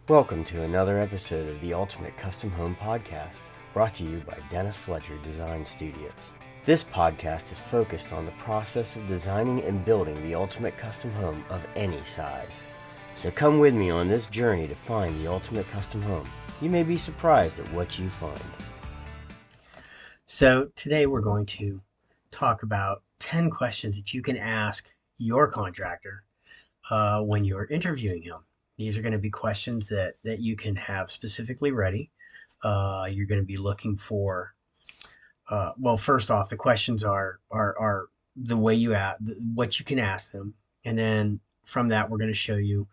Welcome to another episode of the Ultimate Custom Home Podcast, brought to you by Dennis Fletcher Design Studios. This podcast is focused on the process of designing and building the ultimate custom home of any size. So come with me on this journey to find the ultimate custom home. You may be surprised at what you find. So today we're going to talk about 10 questions that you can ask your contractor when you're interviewing him. These are going to be questions that you can have specifically ready. You're going to be looking for, first off, the questions are the way you ask, what you can ask them. And then from that, we're going to show you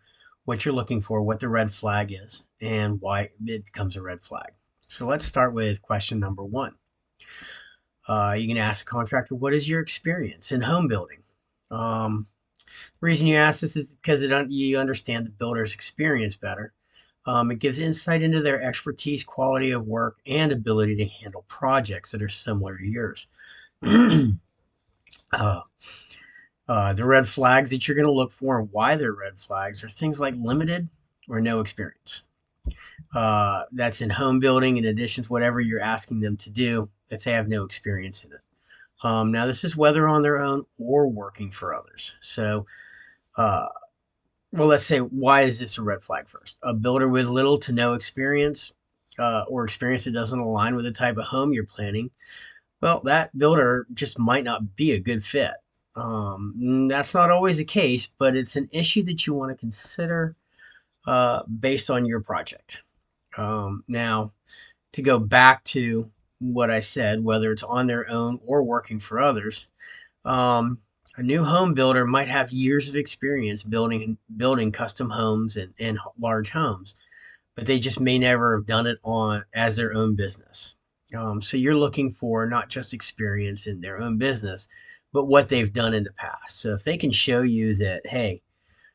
what you're looking for, what the red flag is, and why it becomes a red flag. So let's start with question number one. You can ask the contractor, what is your experience in home building? The reason you ask this is because you understand the builder's experience better. It gives insight into their expertise, quality of work, and ability to handle projects that are similar to yours. The red flags that you're going to look for and why they're red flags are things like limited or no experience. That's in home building, in addition to whatever you're asking them to do if they have no experience in it. Now, this is whether on their own or working for others. So, let's say, why is this a red flag first? A builder with little to no experience or experience that doesn't align with the type of home you're planning, well, that builder just might not be a good fit. That's not always the case, but it's an issue that you want to consider based on your project. Now, to go back to what I said, whether it's on their own or working for others, a new home builder might have years of experience building custom homes and large homes, but they just may never have done it as their own business. So you're looking for not just experience in their own business, but what they've done in the past. So if they can show you that, hey,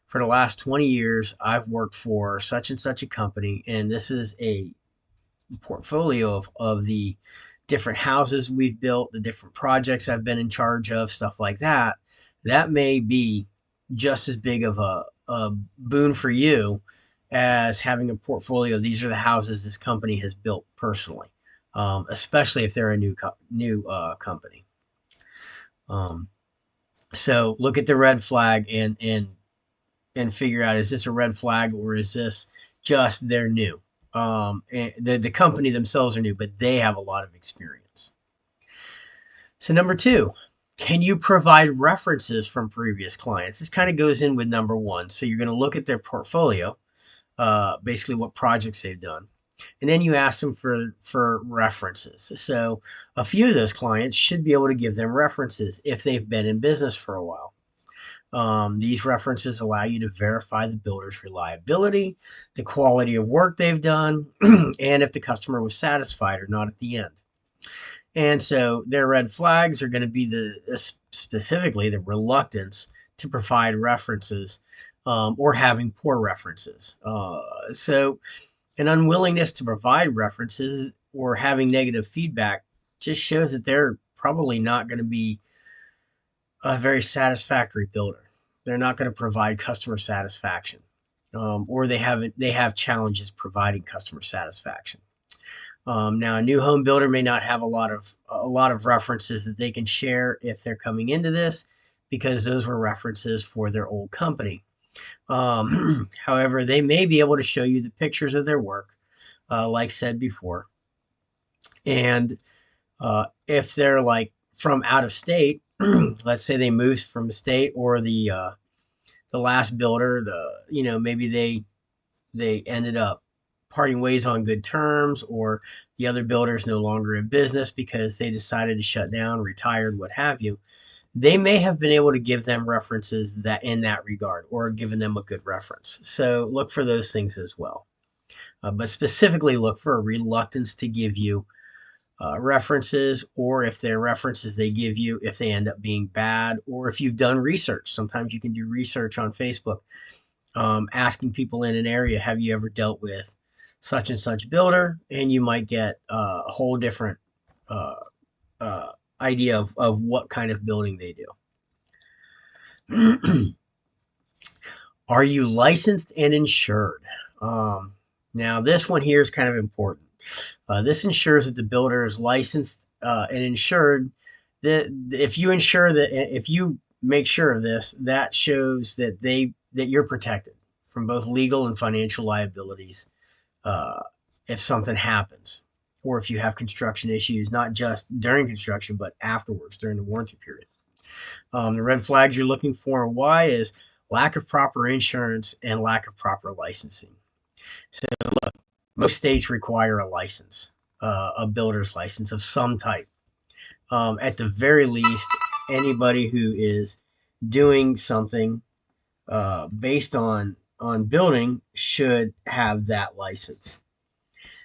for the last 20 years, I've worked for such and such a company, and this is a portfolio of the different houses we've built, the different projects I've been in charge of, stuff like that, that may be just as big of a boon for you as having a portfolio. These are the houses this company has built personally, especially if they're a new company. So look at the red flag and figure out, is this a red flag or is this just they're new? And the company themselves are new, but they have a lot of experience. So number two, can you provide references from previous clients? This kind of goes in with number one. So you're going to look at their portfolio, basically what projects they've done, and then you ask them for references. So a few of those clients should be able to give them references if they've been in business for a while. These references allow you to verify the builder's reliability, the quality of work they've done, and if the customer was satisfied or not at the end. And so their red flags are going to be specifically the reluctance to provide references or having poor references. So an unwillingness to provide references or having negative feedback just shows that they're probably not going to be a very satisfactory builder. They're not going to provide customer satisfaction, or they have challenges providing customer satisfaction. Now, a new home builder may not have a lot of references that they can share if they're coming into this, because those were references for their old company. However, they may be able to show you the pictures of their work, like said before, and if they're like from out of state. Let's say they moved from a state, or the last builder, maybe they ended up parting ways on good terms, or the other builder is no longer in business because they decided to shut down, retired, what have you. They may have been able to give them references that in that regard, or given them a good reference. So look for those things as well. But specifically look for a reluctance to give you references, or if they're references they give you, if they end up being bad, or if you've done research. Sometimes you can do research on Facebook, asking people in an area, have you ever dealt with such and such builder? And you might get a whole different idea of what kind of building they do. Are you licensed and insured? Now, this one here is kind of important. This ensures that the builder is licensed and insured. That if you make sure of this, that shows that you're protected from both legal and financial liabilities uh, if something happens, or if you have construction issues, not just during construction but afterwards during the warranty period. The red flags you're looking for and why is lack of proper insurance and lack of proper licensing. So most states require a license, a builder's license of some type. At the very least, anybody who is doing something based on building should have that license.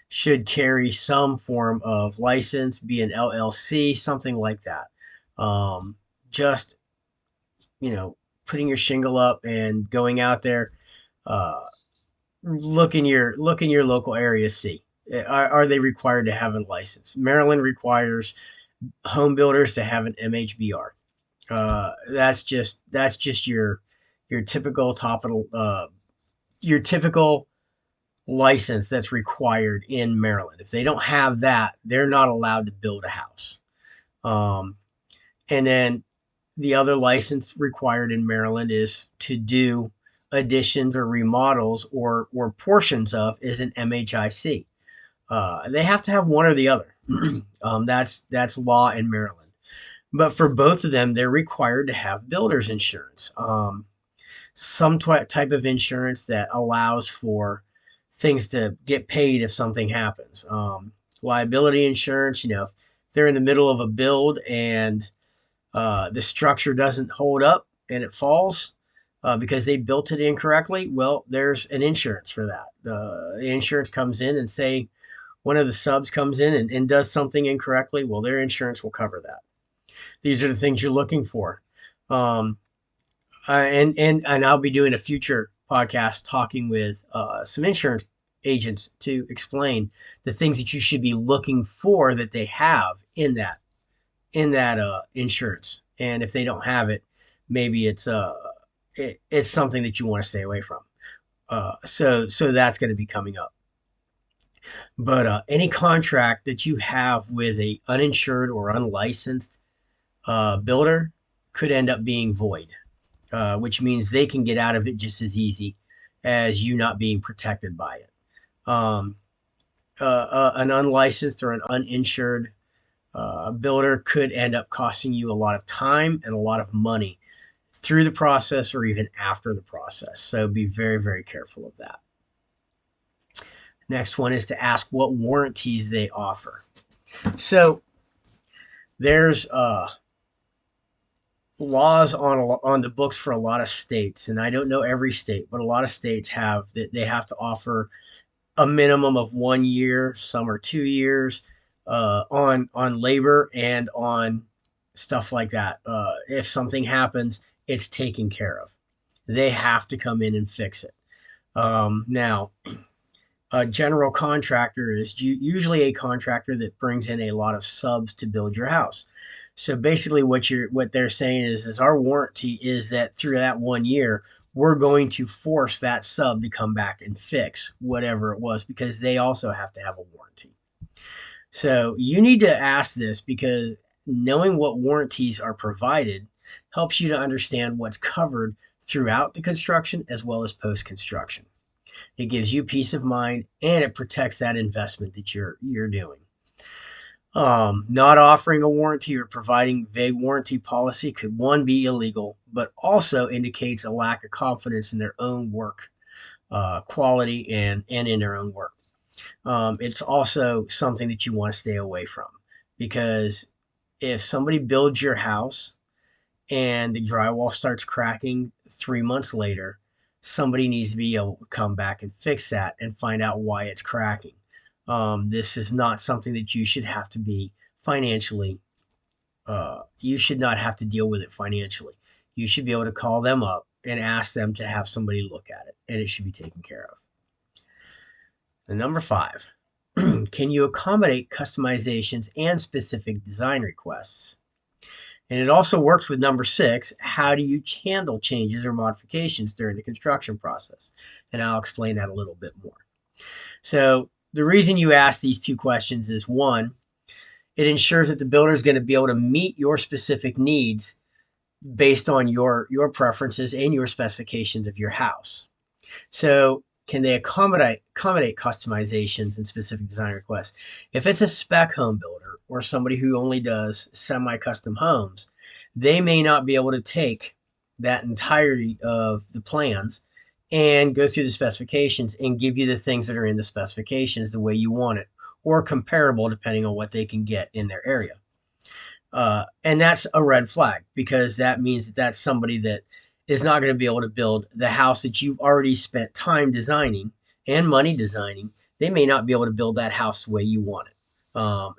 Should carry some form of license, be an LLC, something like that. Just putting your shingle up and going out there. Uh, look in your local area. See, are they required to have a license? Maryland requires home builders to have an MHBR. That's just your typical your typical license that's required in Maryland. If they don't have that, they're not allowed to build a house. Um, and then the other license required in Maryland is to do additions or remodels or portions of is an MHIC. They have to have one or the other. That's law in Maryland. But for both of them, they're required to have builder's insurance. Some type of insurance that allows for things to get paid if something happens. Liability insurance, if they're in the middle of a build and the structure doesn't hold up and it falls because they built it incorrectly, well, there's an insurance for that. The insurance comes in and say one of the subs comes in and does something incorrectly, well, their insurance will cover that. These are the things you're looking for. Um, and I'll be doing a future podcast talking with some insurance agents to explain the things that you should be looking for that they have in that insurance. And if they don't have it, maybe it's something that you want to stay away from. So that's going to be coming up. But any contract that you have with a uninsured or unlicensed builder could end up being void, which means they can get out of it just as easy as you not being protected by it. Um, an unlicensed or an uninsured builder could end up costing you a lot of time and a lot of money through the process or even after the process. So be very, very careful of that. Next one is to ask what warranties they offer. So there's laws on the books for a lot of states, and I don't know every state, but a lot of states have that they have to offer a minimum of 1 year, some are 2 years, on labor and on stuff like that. If something happens, it's taken care of. They have to come in and fix it. Now, a general contractor is usually a contractor that brings in a lot of subs to build your house. So basically, what they're saying is our warranty is that through that 1 year, we're going to force that sub to come back and fix whatever it was because they also have to have a warranty. So you need to ask this because knowing what warranties are provided helps you to understand what's covered throughout the construction as well as post construction. It gives you peace of mind and it protects that investment that you're doing. Not offering a warranty or providing vague warranty policy could, one, be illegal, but also indicates a lack of confidence in their own work quality and in their own work. It's also something that you want to stay away from because if somebody builds your house and the drywall starts cracking 3 months later, somebody needs to be able to come back and fix that and find out why it's cracking. This is not something that you should have to be financially, you should not have to deal with it financially. You should be able to call them up and ask them to have somebody look at it, and it should be taken care of. And number 5, can you accommodate customizations and specific design requests? And it also works with number 6, how do you handle changes or modifications during the construction process? And I'll explain that a little bit more. So the reason you ask these two questions is, one, it ensures that the builder is going to be able to meet your specific needs based on your preferences and your specifications of your house. So can they accommodate customizations and specific design requests? If it's a spec home builder or somebody who only does semi-custom homes, they may not be able to take that entirety of the plans and go through the specifications and give you the things that are in the specifications the way you want it, or comparable depending on what they can get in their area. And that's a red flag, because that means that that's somebody that is not going to be able to build the house that you've already spent time designing and money designing. They may not be able to build that house the way you want it.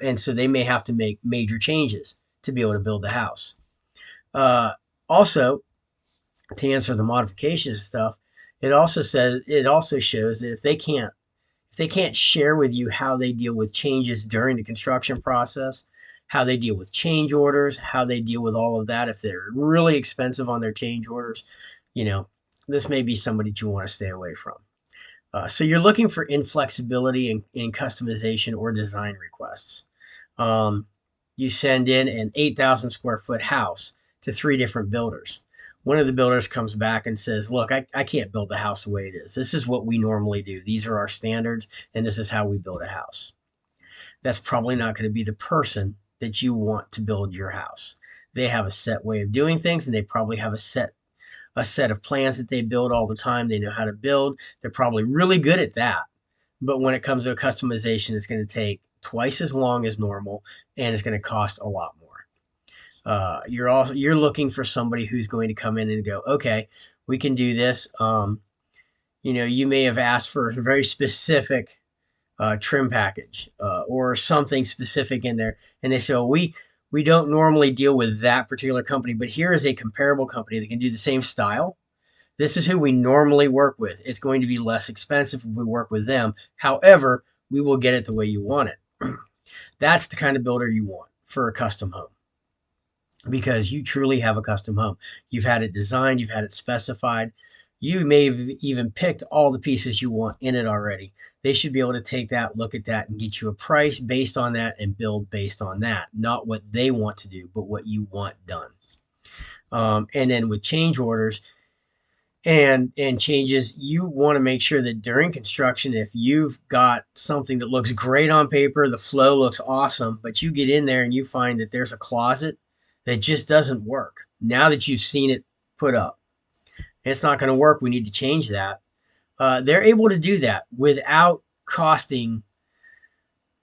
And so they may have to make major changes to be able to build the house. Also, to answer the modification stuff, it also shows that if they can't share with you how they deal with changes during the construction process, how they deal with change orders, how they deal with all of that, if they're really expensive on their change orders, this may be somebody that you want to stay away from. So you're looking for inflexibility in customization or design requests. You send in an 8,000 square foot house to 3 different builders. One of the builders comes back and says, look, I can't build the house the way it is. This is what we normally do. These are our standards, and this is how we build a house. That's probably not going to be the person that you want to build your house. They have a set way of doing things, and they probably have a set of plans that they build all the time. They know how to build. They're probably really good at that. But when it comes to a customization, it's going to take twice as long as normal, and it's going to cost a lot more. You're looking for somebody who's going to come in and go, okay, we can do this. You may have asked for a very specific trim package or something specific in there, and they say, well, we don't normally deal with that particular company, but here is a comparable company that can do the same style. This is who we normally work with. It's going to be less expensive if we work with them. However, we will get it the way you want it. That's the kind of builder you want for a custom home, because you truly have a custom home. You've had it designed, you've had it specified. You may have even picked all the pieces you want in it already. They should be able to take that, look at that, and get you a price based on that and build based on that. Not what they want to do, but what you want done. And then with change orders and changes, you want to make sure that during construction, if you've got something that looks great on paper, the flow looks awesome, but you get in there and you find that there's a closet that just doesn't work. Now that you've seen it put up, it's not going to work. We need to change that. They're able to do that without costing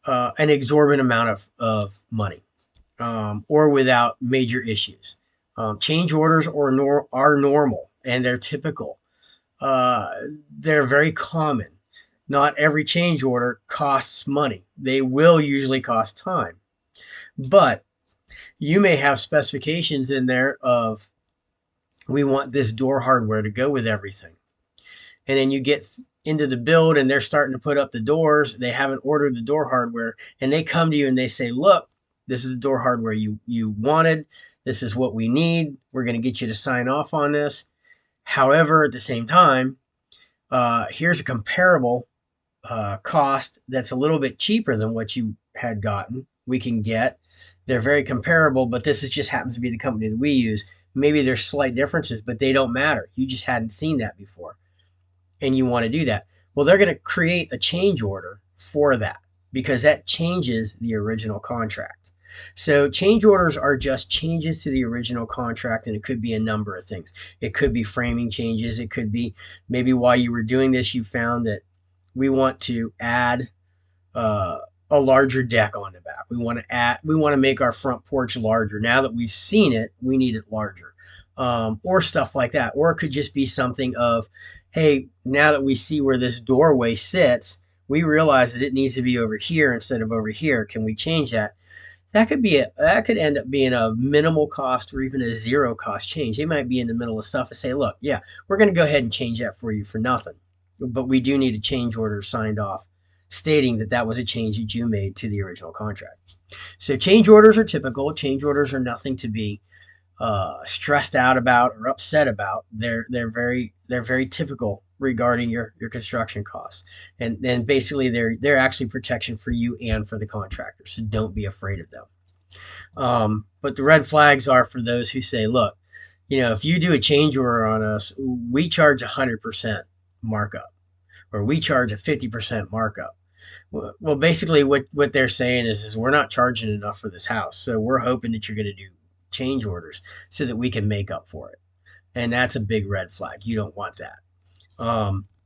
an exorbitant amount of money, or without major issues. Change orders are normal, and they're typical. They're very common. Not every change order costs money. They will usually cost time. But you may have specifications in there of, we want this door hardware to go with everything. And then you get into the build and they're starting to put up the doors. They haven't ordered the door hardware, and they come to you and they say, look, this is the door hardware you wanted. This is what we need. We're going to get you to sign off on this. However, at the same time, here's a comparable cost that's a little bit cheaper than what you had gotten. We can get. They're very comparable, but this just happens to be the company that we use. Maybe there's slight differences, but they don't matter. You just hadn't seen that before, and you want to do that. Well, they're going to create a change order for that, because that changes the original contract. So change orders are just changes to the original contract, and it could be a number of things. It could be framing changes. It could be maybe while you were doing this, you found that we want to add a larger deck on the back. We want to make our front porch larger. Now that we've seen it, we need it larger, or stuff like that. Or it could just be something of, hey, now that we see where this doorway sits, we realize that it needs to be over here instead of over here. Can we change that? That could end up being a minimal cost or even a zero cost change. They might be in the middle of stuff and say, look, yeah, we're going to go ahead and change that for you for nothing, but we do need a change order signed off stating that that was a change that you made to the original contract. So change orders are typical. Change orders are nothing to be stressed out about or upset about. They're very typical regarding your construction costs. And then basically they're actually protection for you and for the contractor. So don't be afraid of them. But the red flags are for those who say, look, if you do a change order on us, we charge 100% markup, or we charge a 50% markup. Well, basically what they're saying is we're not charging enough for this house. So we're hoping that you're going to do change orders so that we can make up for it. And that's a big red flag. You don't want that.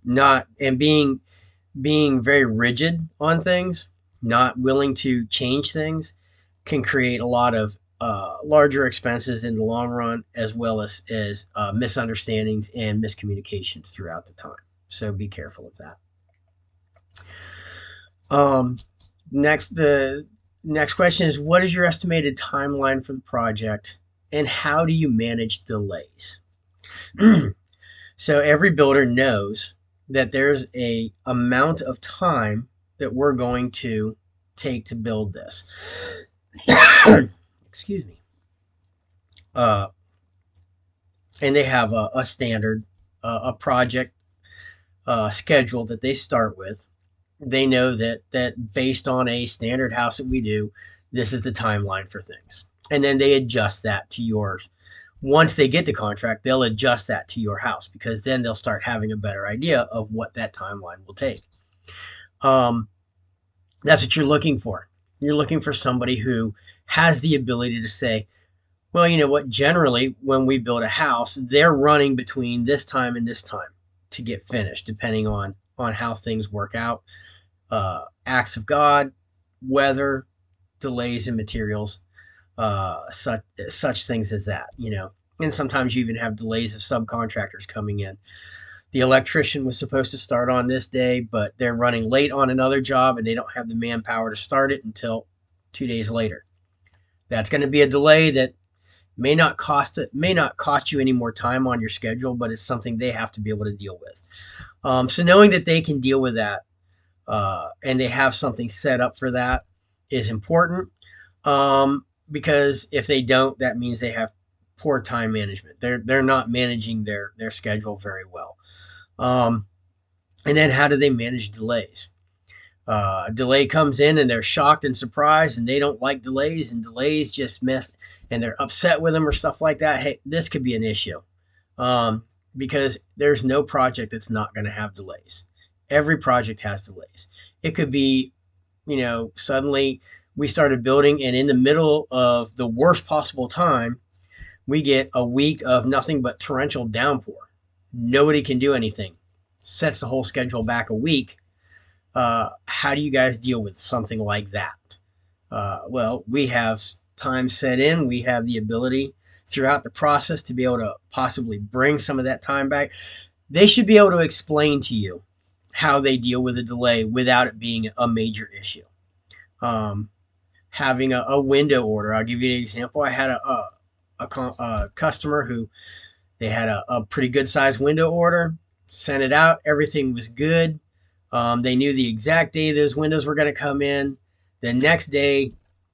Not and being very rigid on things, not willing to change things, can create a lot of larger expenses in the long run, as well as misunderstandings and miscommunications throughout the time. So be careful of that. The next question is, what is your estimated timeline for the project, and how do you manage delays? So every builder knows that there's a amount of time that we're going to take to build this. Excuse me. And they have a standard, a project schedule that they start with. They know that based on a standard house that we do, this is the timeline for things. And then they adjust that to yours. Once they get the contract, they'll adjust that to your house, because then they'll start having a better idea of what that timeline will take. That's what you're looking for. You're looking for somebody who has the ability to say, well, you know what, generally when we build a house, they're running between this time and this time to get finished, depending on how things work out. Acts of God, weather, delays in materials, such things as that, And sometimes you even have delays of subcontractors coming in. The electrician was supposed to start on this day, but they're running late on another job and they don't have the manpower to start it until 2 days later. That's going to be a delay that may not cost you any more time on your schedule, but it's something they have to be able to deal with. So knowing that they can deal with that, and they have something set up for that, is important. Because if they don't, that means they have poor time management. They're not managing their schedule very well. And then how do they manage delays? Delay comes in and they're shocked and surprised, and they don't like delays, and delays just mess, and they're upset with them or stuff like that. Hey, this could be an issue, because there's no project that's not going to have delays. Every project has delays. It could be, suddenly we started building, and in the middle of the worst possible time, we get a week of nothing but torrential downpour. Nobody can do anything. Sets the whole schedule back a week. How do you guys deal with something like that? Well, we have time set in. We have the ability throughout the process to be able to possibly bring some of that time back. They should be able to explain to you how they deal with a delay without it being a major issue. Having a window order. I'll give you an example. I had a customer who they had a pretty good sized window order, sent it out. Everything was good. They knew the exact day those windows were going to come in. The next day,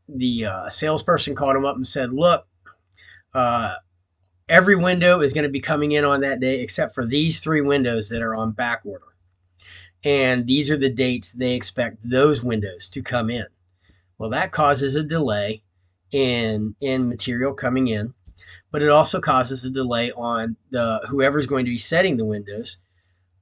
the salesperson called him up and said, look, every window is going to be coming in on that day except for these 3 windows that are on back order. And these are the dates they expect those windows to come in. Well, that causes a delay in material coming in, but it also causes a delay on whoever's going to be setting the windows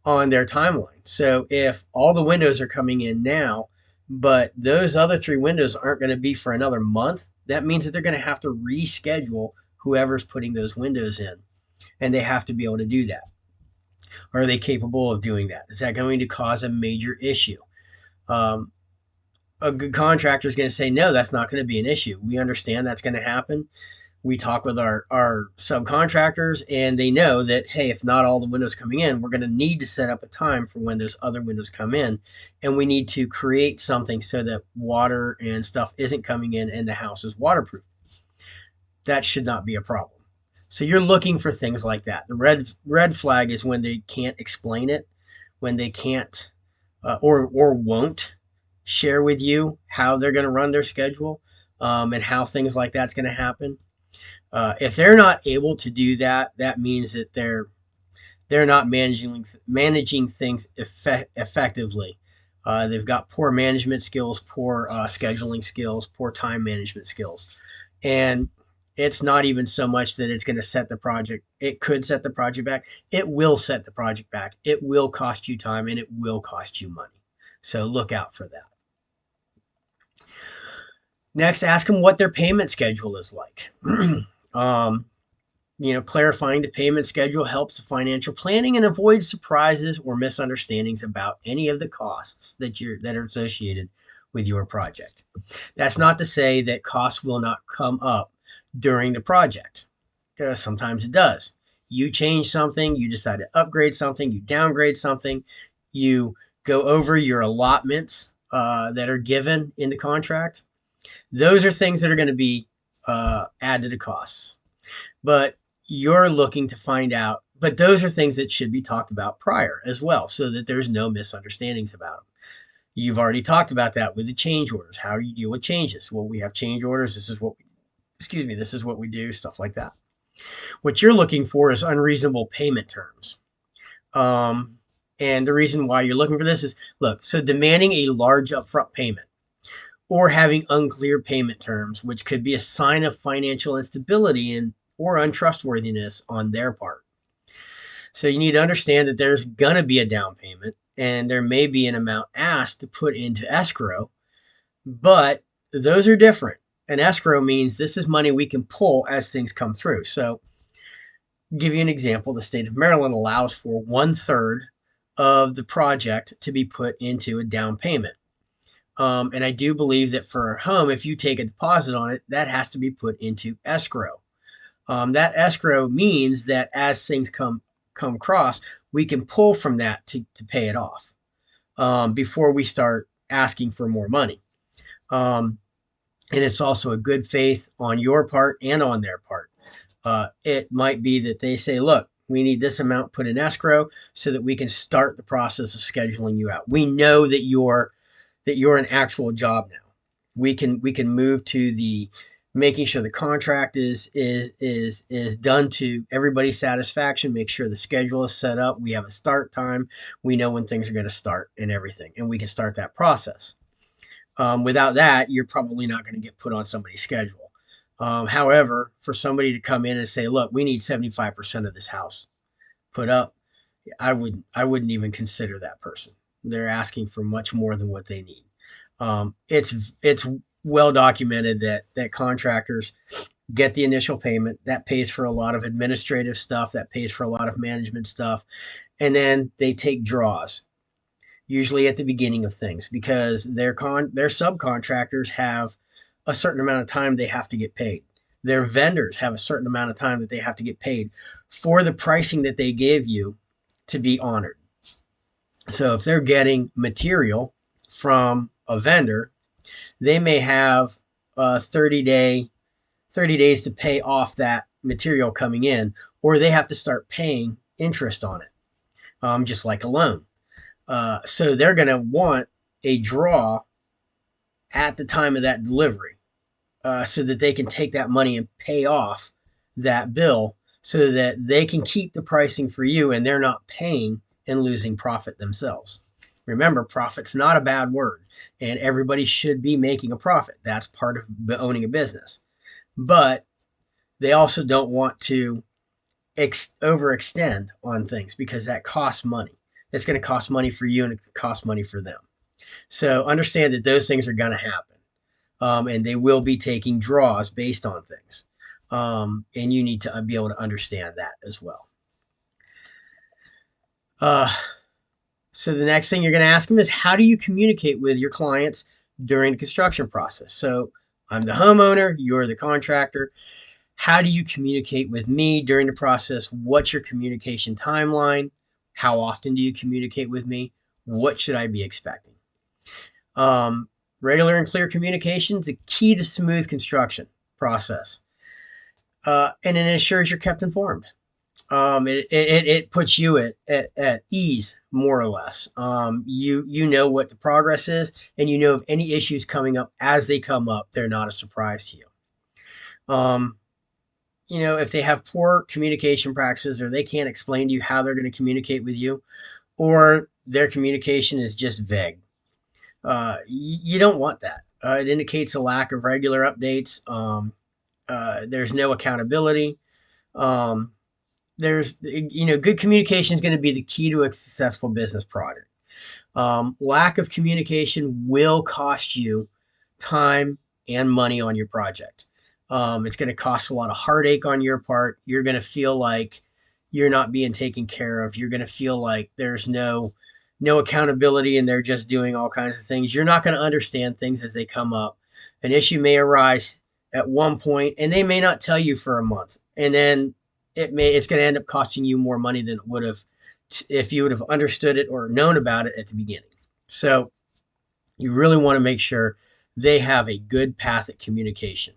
on their timeline. So if all the windows are coming in now, but those other 3 windows aren't going to be for another month, that means that they're going to have to reschedule whoever's putting those windows in, and they have to be able to do that. Are they capable of doing that? Is that going to cause a major issue? A good contractor is going to say, no, that's not going to be an issue. We understand that's going to happen. We talk with our subcontractors, and they know that, hey, if not all the windows coming in, we're going to need to set up a time for when those other windows come in, and we need to create something so that water and stuff isn't coming in and the house is waterproof. That should not be a problem. So you're looking for things like that. The red flag is when they can't explain it, when they can't or won't share with you how they're going to run their schedule, and how things like that's going to happen. If they're not able to do that, that means that they're they're not managing things effectively. They've got poor management skills, poor scheduling skills, poor time management skills, and it's not even so much that it's going to set the project. It could set the project back. It will set the project back. It will cost you time and it will cost you money. So look out for that. Next, ask them what their payment schedule is like. um, clarifying the payment schedule helps the financial planning and avoids surprises or misunderstandings about any of the costs that are associated with your project. That's not to say that costs will not come up during the project. Sometimes it does. You change something, you decide to upgrade something, you downgrade something, you go over your allotments that are given in the contract. Those are things that are going to be added to costs. But you're looking to find out, but those are things that should be talked about prior as well, so that there's no misunderstandings about them. You've already talked about that with the change orders. How do you deal with changes? Well, we have change orders. This is what we do, stuff like that. What you're looking for is unreasonable payment terms. And the reason why you're looking for this is, so demanding a large upfront payment or having unclear payment terms, which could be a sign of financial instability or untrustworthiness on their part. So you need to understand that there's going to be a down payment and there may be an amount asked to put into escrow, but those are different. An escrow means this is money we can pull as things come through. So give you an example, the state of Maryland allows for 1/3 of the project to be put into a down payment. And I do believe that for a home, if you take a deposit on it, that has to be put into escrow. That escrow means that as things come across, we can pull from that to pay it off before we start asking for more money. And it's also a good faith on your part and on their part. It might be that they say, look, we need this amount put in escrow so that we can start the process of scheduling you out. We know that you're an actual job now. We can move to the making sure the contract is done to everybody's satisfaction, make sure the schedule is set up, we have a start time, we know when things are going to start and everything, and we can start that process. Without that, you're probably not going to get put on somebody's schedule. However, for somebody to come in and say, look, we need 75% of this house put up, I wouldn't even consider that person. They're asking for much more than what they need. It's well documented that contractors get the initial payment. That pays for a lot of administrative stuff. That pays for a lot of management stuff. And then they take draws, usually at the beginning of things, because their subcontractors have a certain amount of time they have to get paid. Their vendors have a certain amount of time that they have to get paid for the pricing that they gave you to be honored. So if they're getting material from a vendor, they may have 30 days to pay off that material coming in, or they have to start paying interest on it, just like a loan. So they're going to want a draw at the time of that delivery so that they can take that money and pay off that bill so that they can keep the pricing for you and they're not paying and losing profit themselves. Remember, profit's not a bad word, and everybody should be making a profit. That's part of owning a business. But they also don't want to overextend on things because that costs money. It's going to cost money for you and it costs money for them. So understand that those things are going to happen, and they will be taking draws based on things. And you need to be able to understand that as well. So the next thing you're going to ask them is, how do you communicate with your clients during the construction process? So I'm the homeowner, you're the contractor. How do you communicate with me during the process? What's your communication timeline? How often do you communicate with me? What should I be expecting? Regular and clear communication is the key to smooth construction process. And it ensures you're kept informed. It puts you at ease, more or less. You know what the progress is, and you know if any issues coming up as they come up, they're not a surprise to you. if they have poor communication practices or they can't explain to you how they're going to communicate with you, or their communication is just vague. You don't want that. It indicates a lack of regular updates. There's no accountability. Um, good communication is going to be the key to a successful business product. Lack of communication will cost you time and money on your project. It's going to cost a lot of heartache on your part. You're going to feel like you're not being taken care of. You're going to feel like there's no accountability and they're just doing all kinds of things. You're not going to understand things as they come up. An issue may arise at one point and they may not tell you for a month. And then it's going to end up costing you more money than it would have if you would have understood it or known about it at the beginning. So you really want to make sure they have a good path at communication.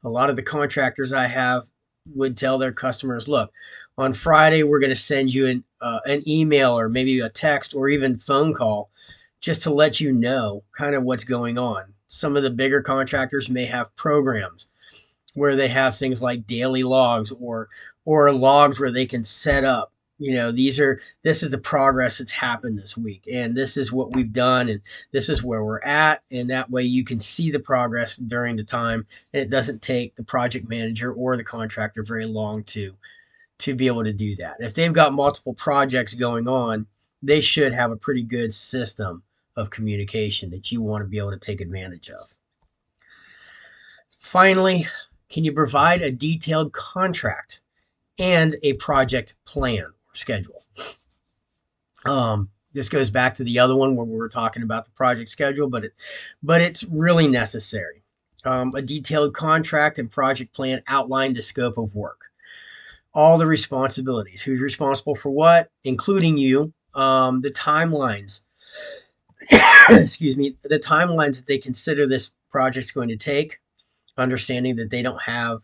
A lot of the contractors I have would tell their customers, look, on Friday, we're going to send you an email or maybe a text or even phone call just to let you know kind of what's going on. Some of the bigger contractors may have programs where they have things like daily logs or logs where they can set up, this is the progress that's happened this week and this is what we've done and this is where we're at, and that way you can see the progress during the time, and it doesn't take the project manager or the contractor very long to be able to do that. If they've got multiple projects going on, they should have a pretty good system of communication that you want to be able to take advantage of. Finally, can you provide a detailed contract and a project plan or schedule? This goes back to the other one where we were talking about the project schedule, but it's really necessary. A detailed contract and project plan outline the scope of work, all the responsibilities, who's responsible for what, including you, the timelines, excuse me, the timelines that they consider this project's going to take, understanding that they don't have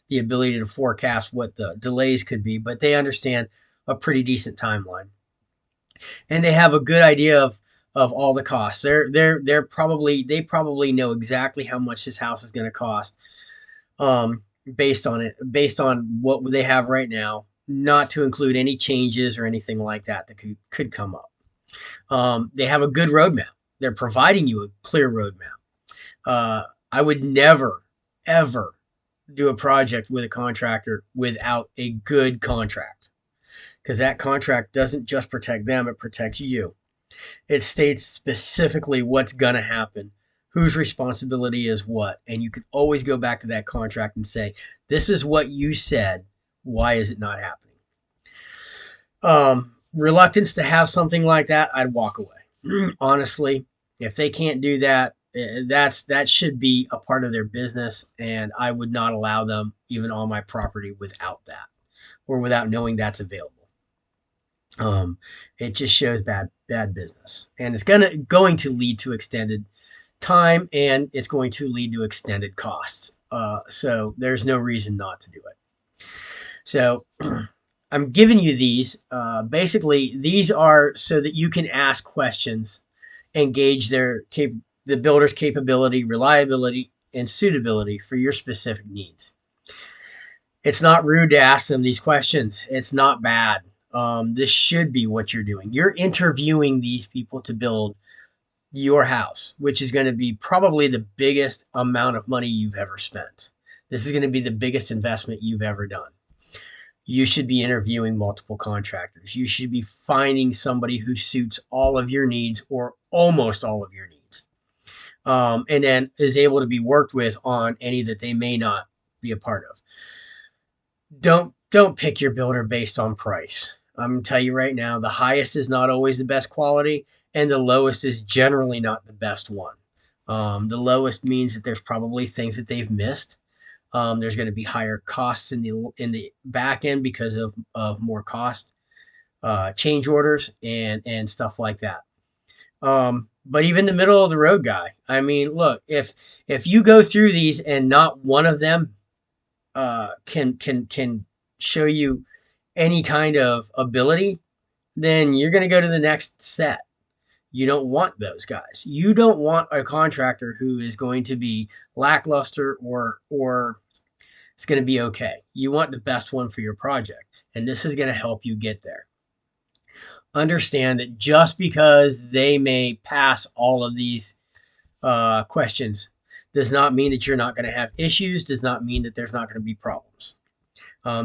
the ability to forecast what the delays could be, but they understand a pretty decent timeline, and they have a good idea of all the costs. They probably know exactly how much this house is going to cost, based on what they have right now, not to include any changes or anything like that could come up. They have a good roadmap. They're providing you a clear roadmap. I would never, ever do a project with a contractor without a good contract, because that contract doesn't just protect them, it protects you. It states specifically what's going to happen, whose responsibility is what, and you can always go back to that contract and say, this is what you said, why is it not happening? Reluctance to have something like that, I'd walk away. Honestly, if they can't do that, that should be a part of their business, and I would not allow them even on my property without that, or without knowing that's available. It just shows bad business, and it's going to lead to extended time, and it's going to lead to extended costs. So there's no reason not to do it. So I'm giving you these. Basically, these are so that you can ask questions and gauge the builder's capability, reliability, and suitability for your specific needs. It's not rude to ask them these questions. It's not bad. This should be what you're doing. You're interviewing these people to build your house, which is going to be probably the biggest amount of money you've ever spent. This is going to be the biggest investment you've ever done. You should be interviewing multiple contractors. You should be finding somebody who suits all of your needs or almost all of your needs. And then is able to be worked with on any that they may not be a part of. Don't pick your builder based on price. I'm going to tell you right now, the highest is not always the best quality, and the lowest is generally not the best one. The lowest means that there's probably things that they've missed. There's going to be higher costs in the back end because of more cost, change orders and stuff like that. But even the middle of the road guy, I mean, look, if you go through these and not one of them can show you any kind of ability, then you're going to go to the next set. You don't want those guys. You don't want a contractor who is going to be lackluster or It's going to be okay. You want the best one for your project, and this is going to help you get there. Understand that just because they may pass all of these questions does not mean that you're not going to have issues, does not mean that there's not going to be problems.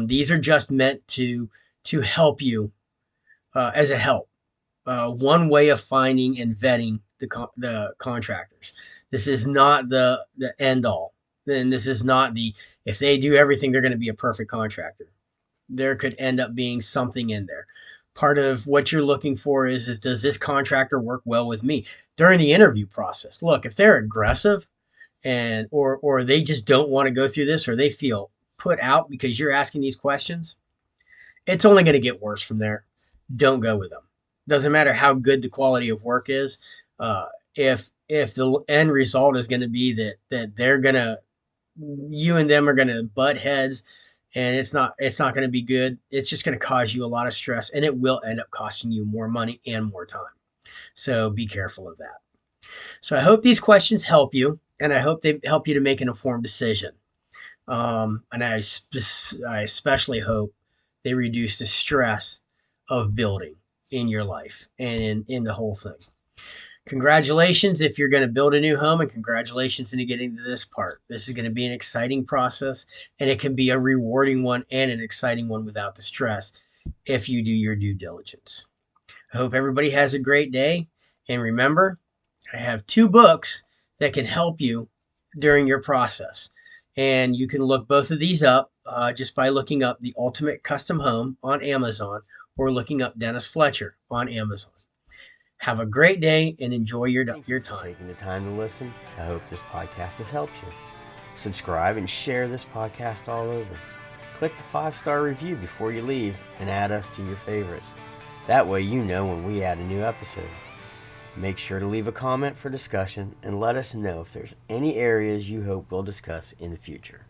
These are just meant to help you as a help. One way of finding and vetting the contractors. This is not the end all. And this is not if they do everything, they're going to be a perfect contractor. There could end up being something in there. Part of what you're looking for is does this contractor work well with me during the interview process? Look, if they're aggressive and or they just don't want to go through this, or they feel put out because you're asking these questions, it's only going to get worse from there. Don't go with them. Doesn't matter how good the quality of work is. If the end result is going to be that they're going to, you and them are going to butt heads, and it's not going to be good. It's just going to cause you a lot of stress, and it will end up costing you more money and more time. So be careful of that. So I hope these questions help you, and I hope they help you to make an informed decision. And I especially hope they reduce the stress of building in your life and in the whole thing. Congratulations if you're going to build a new home, and congratulations into getting to this part. This is going to be an exciting process, and it can be a rewarding one and an exciting one without the stress if you do your due diligence. I hope everybody has a great day. And remember, I have 2 books that can help you during your process. And you can look both of these up just by looking up The Ultimate Custom Home on Amazon or looking up Dennis Fletcher on Amazon. Have a great day and enjoy your Thank you for time. taking the time to listen. I hope this podcast has helped you. Subscribe and share this podcast all over. Click the 5-star review before you leave and add us to your favorites. That way you know when we add a new episode. Make sure to leave a comment for discussion and let us know if there's any areas you hope we'll discuss in the future.